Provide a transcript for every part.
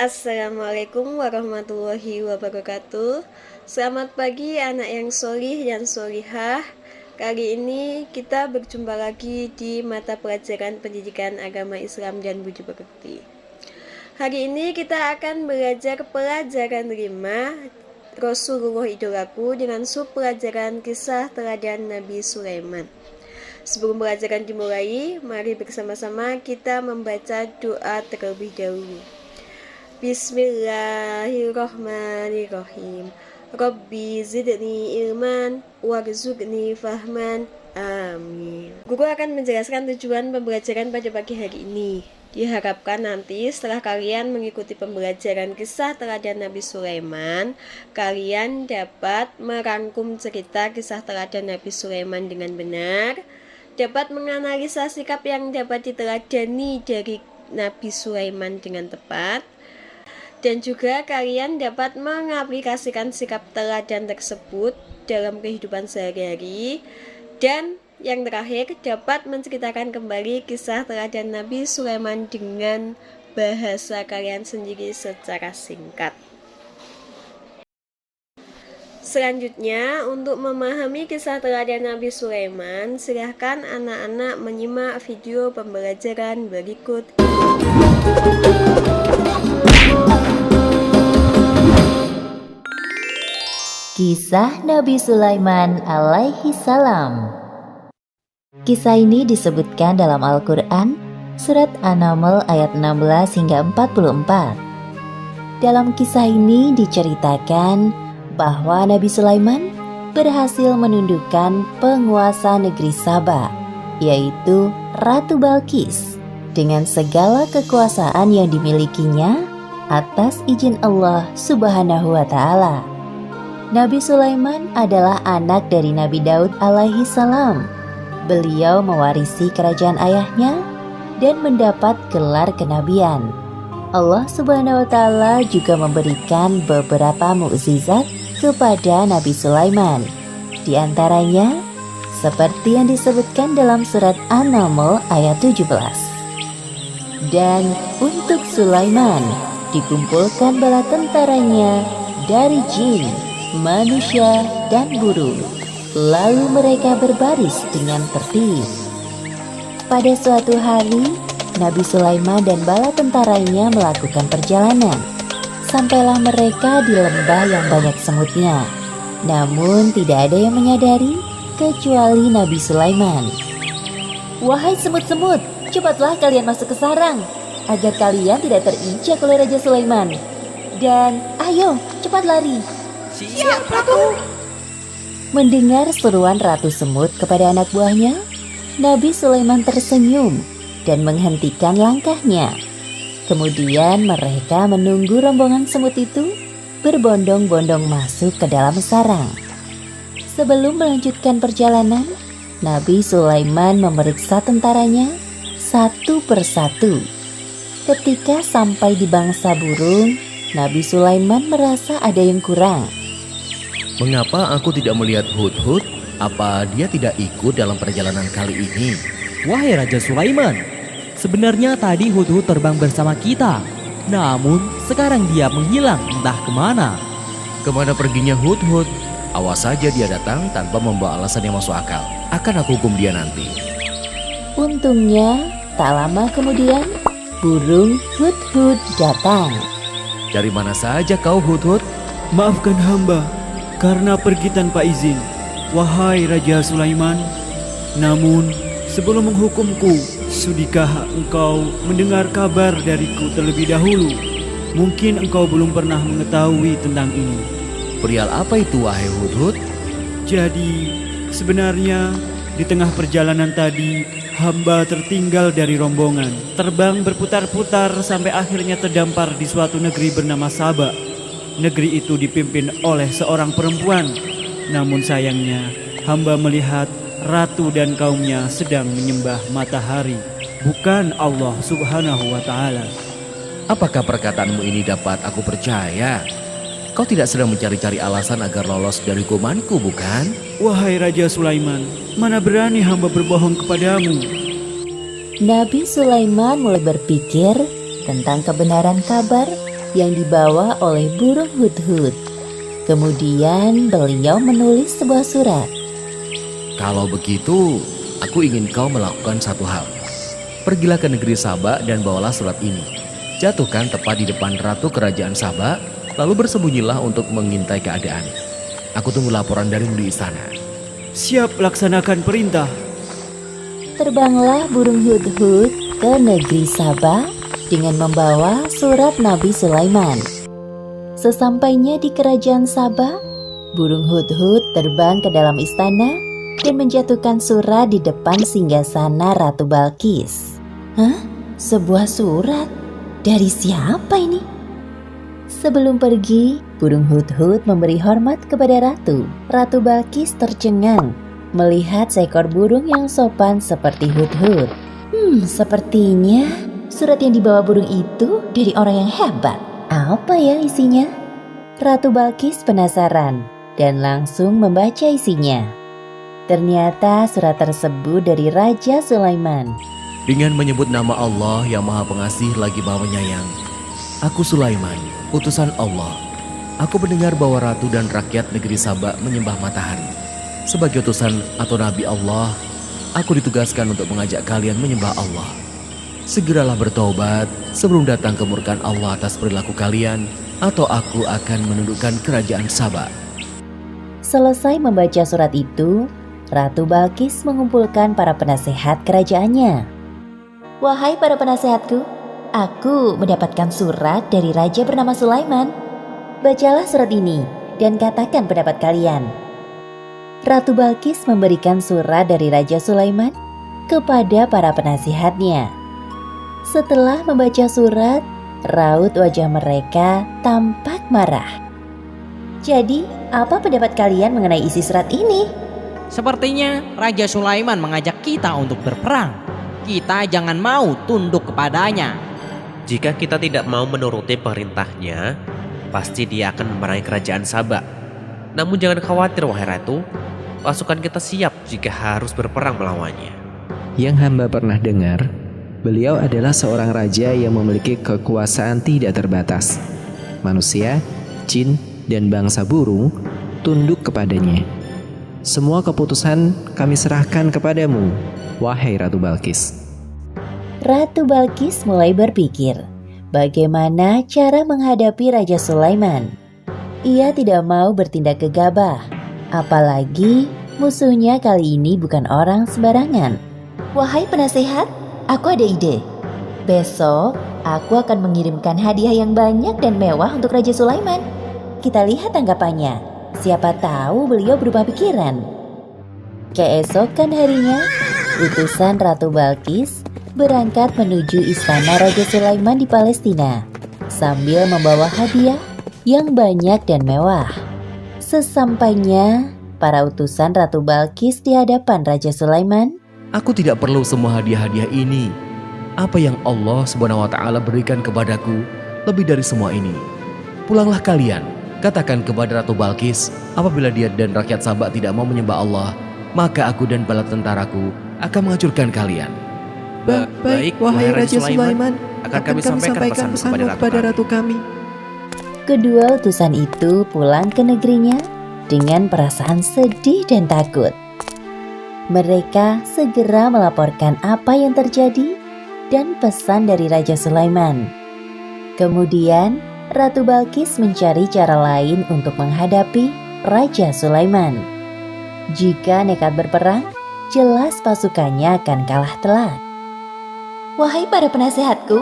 Assalamualaikum warahmatullahi wabarakatuh. Selamat pagi anak yang solih dan solihah. Kali ini kita berjumpa lagi di mata pelajaran pendidikan agama Islam dan budi pekerti. Hari ini kita akan belajar pelajaran 5 Rasulullah Idolaku dengan sub pelajaran kisah teladan Nabi Sulaiman. Sebelum pelajaran dimulai, mari bersama-sama kita membaca doa terlebih dahulu. Bismillahirrahmanirrahim. Rabbi zidni ilman warzuqni fahman. Amin. Guru akan menjelaskan tujuan pembelajaran pada pagi hari ini. Diharapkan nanti setelah kalian mengikuti pembelajaran kisah teladan Nabi Sulaiman, kalian dapat merangkum cerita kisah teladan Nabi Sulaiman dengan benar, dapat menganalisa sikap yang dapat diteladani dari Nabi Sulaiman dengan tepat, dan juga kalian dapat mengaplikasikan sikap teladan tersebut dalam kehidupan sehari-hari. Dan yang terakhir, dapat menceritakan kembali kisah teladan Nabi Sulaiman dengan bahasa kalian sendiri secara singkat. Selanjutnya, untuk memahami kisah teladan Nabi Sulaiman, silahkan anak-anak menyimak video pembelajaran berikut. Kisah Nabi Sulaiman alaihi salam. Kisah ini disebutkan dalam Al-Quran, surat An-Naml ayat 16 hingga 44. Dalam kisah ini diceritakan bahwa Nabi Sulaiman berhasil menundukkan penguasa negeri Saba, yaitu Ratu Balqis, dengan segala kekuasaan yang dimilikinya atas izin Allah Subhanahu wa Ta'ala. Nabi Sulaiman adalah anak dari Nabi Daud alaihi salam. Beliau mewarisi kerajaan ayahnya dan mendapat gelar kenabian. Allah Subhanahu wa Ta'ala juga memberikan beberapa mukjizat kepada Nabi Sulaiman. Di antaranya seperti yang disebutkan dalam surat An-Naml ayat 17. Dan untuk Sulaiman dikumpulkan bala tentaranya dari jin, manusia, dan burung. Lalu mereka berbaris dengan tertib. Pada suatu hari, Nabi Sulaiman dan bala tentaranya melakukan perjalanan. Sampailah mereka di lembah yang banyak semutnya. Namun tidak ada yang menyadari kecuali Nabi Sulaiman. "Wahai semut-semut, cepatlah kalian masuk ke sarang, agar kalian tidak terinjak oleh Raja Sulaiman. Dan ayo, cepat lari." "Siap, Ratu." Mendengar seruan Ratu Semut kepada anak buahnya, Nabi Sulaiman tersenyum dan menghentikan langkahnya. Kemudian mereka menunggu rombongan semut itu berbondong-bondong masuk ke dalam sarang. Sebelum melanjutkan perjalanan, Nabi Sulaiman memeriksa tentaranya satu persatu. Ketika sampai di bangsa burung, Nabi Sulaiman merasa ada yang kurang. "Mengapa aku tidak melihat Hudhud? Apa dia tidak ikut dalam perjalanan kali ini?" "Wahai Raja Sulaiman, sebenarnya tadi Hudhud terbang bersama kita. Namun sekarang dia menghilang entah kemana." "Kemana perginya Hudhud? Awas saja dia datang tanpa membawa alasan yang masuk akal. Akan aku hukum dia nanti." Untungnya, tak lama kemudian, burung Hudhud datang. "Dari mana saja kau, Hudhud?" "Maafkan hamba karena pergi tanpa izin, wahai Raja Sulaiman. Namun sebelum menghukumku, sudikah engkau mendengar kabar dariku terlebih dahulu? Mungkin engkau belum pernah mengetahui tentang ini." "Perihal apa itu, wahai Hudhud?" "Jadi sebenarnya di tengah perjalanan tadi, hamba tertinggal dari rombongan. Terbang berputar-putar sampai akhirnya terdampar di suatu negeri bernama Saba. Negeri itu dipimpin oleh seorang perempuan. Namun sayangnya, hamba melihat ratu dan kaumnya sedang menyembah matahari, bukan Allah Subhanahu wa Ta'ala." "Apakah perkataanmu ini dapat aku percaya? Kau tidak sedang mencari-cari alasan agar lolos dari hukumanku, bukan?" "Wahai Raja Sulaiman, mana berani hamba berbohong kepadamu." Nabi Sulaiman mulai berpikir tentang kebenaran kabar yang dibawa oleh burung hudhud. Kemudian beliau menulis sebuah surat. Kalau begitu, aku ingin kau melakukan satu hal. Pergilah ke negeri Saba dan bawalah surat ini. Jatuhkan tepat di depan ratu kerajaan Saba, lalu bersembunyilah untuk mengintai keadaan. Aku tunggu laporan darimu di istana. Siap laksanakan perintah. Terbanglah burung hudhud ke negeri Saba dengan membawa surat Nabi Sulaiman. Sesampainya di kerajaan Saba, burung hudhud terbang ke dalam istana dan menjatuhkan surat di depan singgasana Ratu Balkis. Hah? Sebuah surat? Dari siapa ini? Sebelum pergi, burung hudhud memberi hormat kepada Ratu. Ratu Balkis tercengang melihat seekor burung yang sopan seperti hudhud. Sepertinya surat yang dibawa burung itu dari orang yang hebat. Apa ya isinya? Ratu Balkis penasaran dan langsung membaca isinya. Ternyata surat tersebut dari Raja Sulaiman. Dengan menyebut nama Allah yang Maha Pengasih lagi Maha Penyayang, aku Sulaiman, utusan Allah. Aku mendengar bahwa ratu dan rakyat negeri Saba menyembah matahari. Sebagai utusan atau nabi Allah, aku ditugaskan untuk mengajak kalian menyembah Allah. Segeralah bertobat sebelum datang kemurkaan Allah atas perilaku kalian, atau aku akan menundukkan kerajaan Saba. Selesai membaca surat itu, Ratu Balkis mengumpulkan para penasehat kerajaannya. Wahai para penasehatku, aku mendapatkan surat dari raja bernama Sulaiman. Bacalah surat ini dan katakan pendapat kalian. Ratu Balkis memberikan surat dari Raja Sulaiman kepada para penasihatnya. Setelah membaca surat, raut wajah mereka tampak marah. Jadi, apa pendapat kalian mengenai isi surat ini? Sepertinya Raja Sulaiman mengajak kita untuk berperang. Kita jangan mau tunduk kepadanya. Jika kita tidak mau menuruti perintahnya, pasti dia akan memerangi kerajaan Saba. Namun jangan khawatir wahai ratu, pasukan kita siap jika harus berperang melawannya. Yang hamba pernah dengar, beliau adalah seorang raja yang memiliki kekuasaan tidak terbatas. Manusia, jin, dan bangsa burung tunduk kepadanya. Semua keputusan kami serahkan kepadamu, wahai Ratu Balkis. Ratu Balkis mulai berpikir bagaimana cara menghadapi Raja Sulaiman. Ia tidak mau bertindak gegabah, apalagi musuhnya kali ini bukan orang sembarangan. Wahai penasehat, aku ada ide. Besok aku akan mengirimkan hadiah yang banyak dan mewah untuk Raja Sulaiman. Kita lihat tanggapannya. Siapa tahu beliau berubah pikiran. Keesokan harinya, utusan Ratu Balkis berangkat menuju istana Raja Sulaiman di Palestina sambil membawa hadiah yang banyak dan mewah. Sesampainya para utusan Ratu Balkis di hadapan Raja Sulaiman, Aku tidak perlu semua hadiah-hadiah ini. Apa yang Allah SWT berikan kepadaku lebih dari semua ini. Pulanglah kalian, katakan kepada Ratu Balkis, apabila dia dan rakyat Saba tidak mau menyembah Allah, maka aku dan bala tentaraku akan menghancurkan kalian. Baik, wahai Raja Sulaiman, akan kami sampaikan pesanmu kepada ratu kami. kedua utusan itu pulang ke negerinya dengan perasaan sedih dan takut. Mereka segera melaporkan apa yang terjadi dan pesan dari Raja Sulaiman. Kemudian, Ratu Balkis mencari cara lain untuk menghadapi Raja Sulaiman. Jika nekat berperang, jelas pasukannya akan kalah telak. Wahai para penasehatku,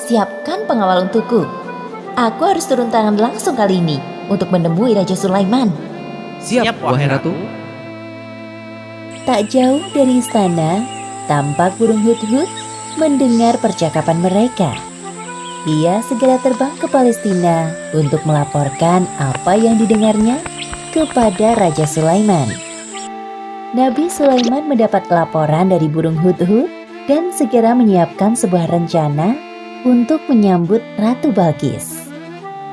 siapkan pengawal untukku. Aku harus turun tangan langsung kali ini untuk menemui Raja Sulaiman. Siap, wahai ratu. Tak jauh dari istana, tampak burung hudhud mendengar percakapan mereka. Ia segera terbang ke Palestina untuk melaporkan apa yang didengarnya kepada Raja Sulaiman. Nabi Sulaiman mendapat laporan dari burung hudhud dan segera menyiapkan sebuah rencana untuk menyambut Ratu Balkis.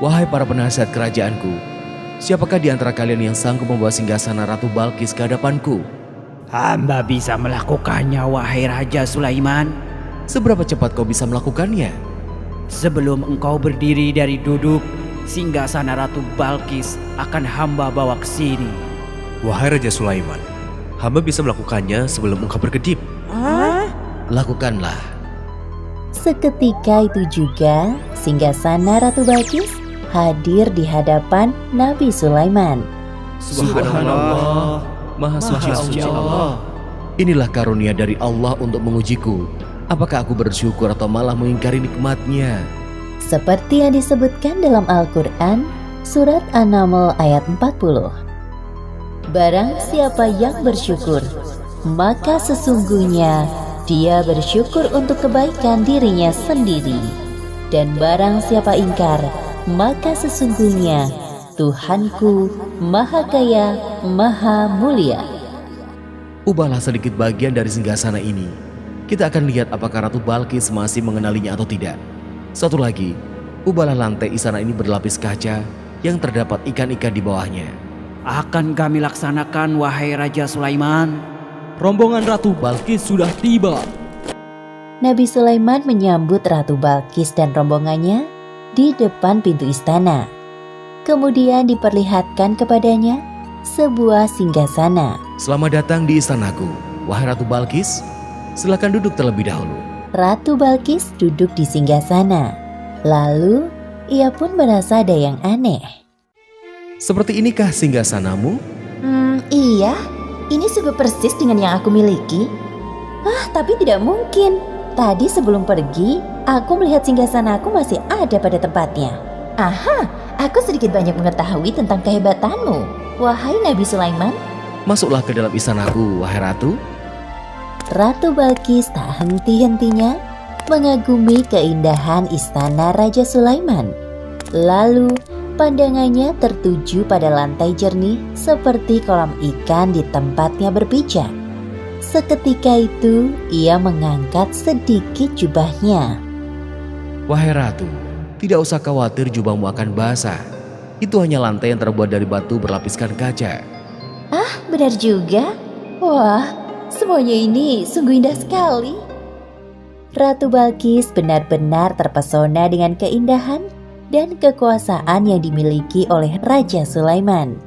Wahai para penasihat kerajaanku, siapakah di antara kalian yang sanggup membawa singgasana Ratu Balkis ke hadapanku? Hamba bisa melakukannya, wahai Raja Sulaiman. Seberapa cepat kau bisa melakukannya? Sebelum engkau berdiri dari duduk, singgasana Ratu Balkis akan hamba bawa ke sini. Wahai Raja Sulaiman, hamba bisa melakukannya sebelum engkau berkedip. Lakukanlah. Seketika itu juga, singgasana Ratu Balkis hadir di hadapan Nabi Sulaiman. Subhanallah, Maha Suci Allah. Inilah karunia dari Allah untuk mengujiku. Apakah aku bersyukur atau malah mengingkari nikmatnya? Seperti yang disebutkan dalam Al-Quran, surat An-Naml ayat 40. Barang siapa yang bersyukur, maka sesungguhnya dia bersyukur untuk kebaikan dirinya sendiri. Dan barang siapa ingkar, maka sesungguhnya Tuhanku Maha Kaya, Maha Mulia. Ubahlah sedikit bagian dari singgasana ini. Kita akan lihat apakah Ratu Balkis masih mengenalinya atau tidak. Satu lagi, ubahlah lantai istana ini berlapis kaca yang terdapat ikan-ikan di bawahnya. Akan kami laksanakan, wahai Raja Sulaiman. Rombongan Ratu Balkis sudah tiba. Nabi Sulaiman menyambut Ratu Balkis dan rombongannya di depan pintu istana. Kemudian diperlihatkan kepadanya sebuah singgasana. Selamat datang di istanaku, wahai Ratu Balkis. Silakan duduk terlebih dahulu. Ratu Balkis duduk di singgasana. Lalu ia pun merasa ada yang aneh. Seperti inikah singgasanamu? Iya, ini sungguh persis dengan yang aku miliki. Tapi tidak mungkin. Tadi sebelum pergi, aku melihat singgasanaku masih ada pada tempatnya. Aha, aku sedikit banyak mengetahui tentang kehebatanmu, wahai Nabi Sulaiman. Masuklah ke dalam istanaku, wahai Ratu. Ratu Balkis tak henti-hentinya mengagumi keindahan istana Raja Sulaiman. Lalu pandangannya tertuju pada lantai jernih seperti kolam ikan di tempatnya berpijak. Seketika itu ia mengangkat sedikit jubahnya. Wahai Ratu, tidak usah khawatir jubahmu akan basah. Itu hanya lantai yang terbuat dari batu berlapiskan kaca. Benar juga. Wah, semuanya ini sungguh indah sekali. Ratu Balkis benar-benar terpesona dengan keindahan dan kekuasaan yang dimiliki oleh Raja Sulaiman.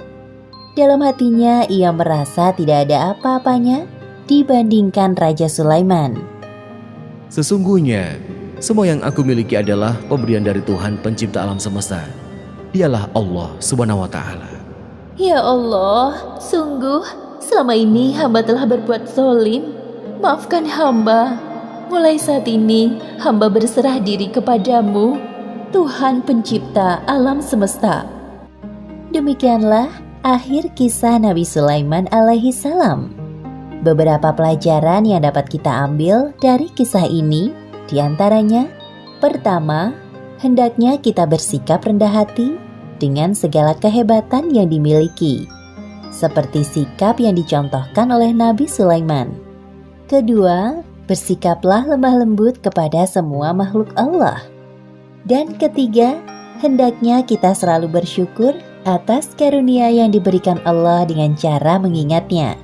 Dalam hatinya ia merasa tidak ada apa-apanya dibandingkan Raja Sulaiman. Sesungguhnya, semua yang aku miliki adalah pemberian dari Tuhan pencipta alam semesta. Dialah Allah Subhanahu wa Ta'ala. Ya Allah, sungguh selama ini hamba telah berbuat zalim. Maafkan hamba. Mulai saat ini hamba berserah diri kepadamu, Tuhan pencipta alam semesta. Demikianlah akhir kisah Nabi Sulaiman alaihi salam. Beberapa pelajaran yang dapat kita ambil dari kisah ini diantaranya, pertama, hendaknya kita bersikap rendah hati dengan segala kehebatan yang dimiliki, seperti sikap yang dicontohkan oleh Nabi Sulaiman. Kedua, bersikaplah lemah lembut kepada semua makhluk Allah. Dan ketiga, hendaknya kita selalu bersyukur atas karunia yang diberikan Allah dengan cara mengingatnya.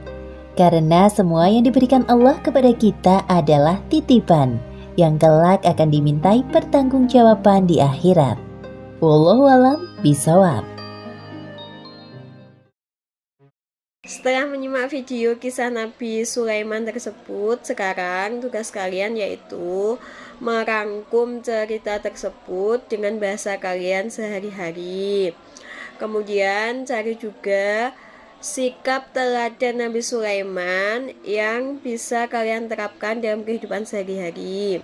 Karena semua yang diberikan Allah kepada kita adalah titipan yang kelak akan dimintai pertanggungjawaban di akhirat. Wallahu a'lam bishawab. Setelah menyimak video kisah Nabi Sulaiman tersebut, sekarang tugas kalian yaitu merangkum cerita tersebut dengan bahasa kalian sehari-hari. Kemudian cari juga sikap teladan Nabi Sulaiman yang bisa kalian terapkan dalam kehidupan sehari-hari.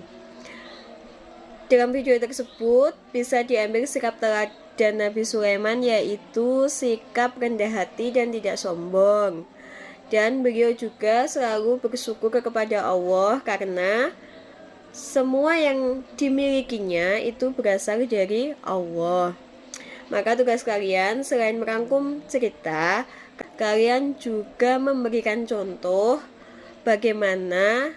Dalam video tersebut bisa diambil sikap teladan Nabi Sulaiman, yaitu sikap rendah hati dan tidak sombong. Dan beliau juga selalu bersyukur kepada Allah karena semua yang dimilikinya itu berasal dari Allah. Maka tugas kalian selain merangkum cerita, kalian juga memberikan contoh bagaimana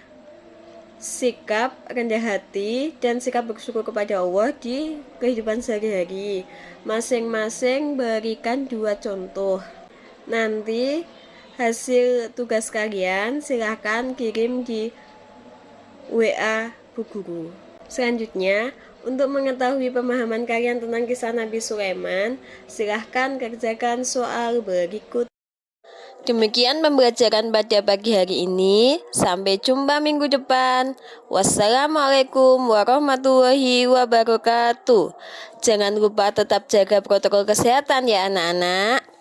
sikap rendah hati dan sikap bersyukur kepada Allah di kehidupan sehari-hari. Masing-masing berikan 2 contoh. Nanti hasil tugas kalian silahkan kirim di WA Bu Guru. Selanjutnya, Untuk mengetahui pemahaman kalian tentang kisah Nabi Sulaiman, silahkan kerjakan soal berikut. Demikian pembelajaran pada pagi hari ini. Sampai jumpa minggu depan. Wassalamualaikum warahmatullahi wabarakatuh. Jangan lupa tetap jaga protokol kesehatan ya anak-anak.